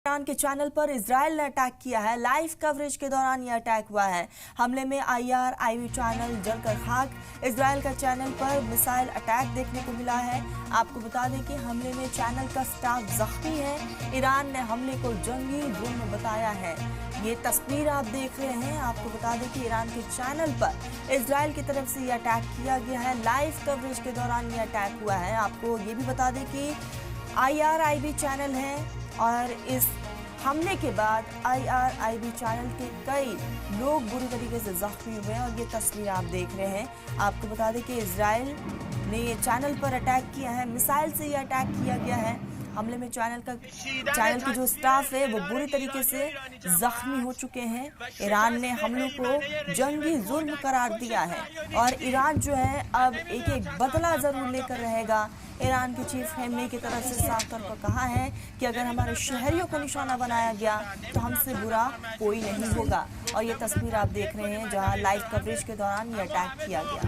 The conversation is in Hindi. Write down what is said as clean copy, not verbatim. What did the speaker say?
ईरान के चैनल पर इजराइल ने अटैक किया है। लाइव कवरेज के दौरान यह अटैक हुआ है। हमले में IRIB चैनल जलकर खाक। इजराइल का चैनल पर मिसाइल अटैक देखने को मिला है। आपको बता दें कि हमले में चैनल का स्टाफ जख्मी है। ईरान ने हमले को जंगी जुर्म बताया है। ये तस्वीर आप देख रहे हैं। आपको बता दें कि ईरान के चैनल पर इजराइल की तरफ से यह अटैक किया गया है। लाइव कवरेज के दौरान यह अटैक हुआ है। आपको ये भी बता दें कि IRIB चैनल है और इस हमले के बाद IRIB चैनल के कई लोग बुरी तरीके से जख्मी हुए हैं और ये तस्वीर आप देख रहे हैं। आपको बता दें कि इजराइल ने ये चैनल पर अटैक किया है। मिसाइल से ये अटैक किया गया है। हमले में चैनल की जो स्टाफ है वो बुरी तरीके से जख्मी हो चुके हैं। ईरान ने हमलों को जंगी जुर्म करार दिया है और ईरान जो है अब एक बदला जरूर लेकर रहेगा। ईरान के चीफ खेमनेई की तरफ से साफ तौर पर कहा है कि अगर हमारे शहरियों को निशाना बनाया गया तो हमसे बुरा कोई नहीं होगा। और ये तस्वीर आप देख रहे हैं जहां लाइव कवरेज के दौरान ये अटैक किया गया।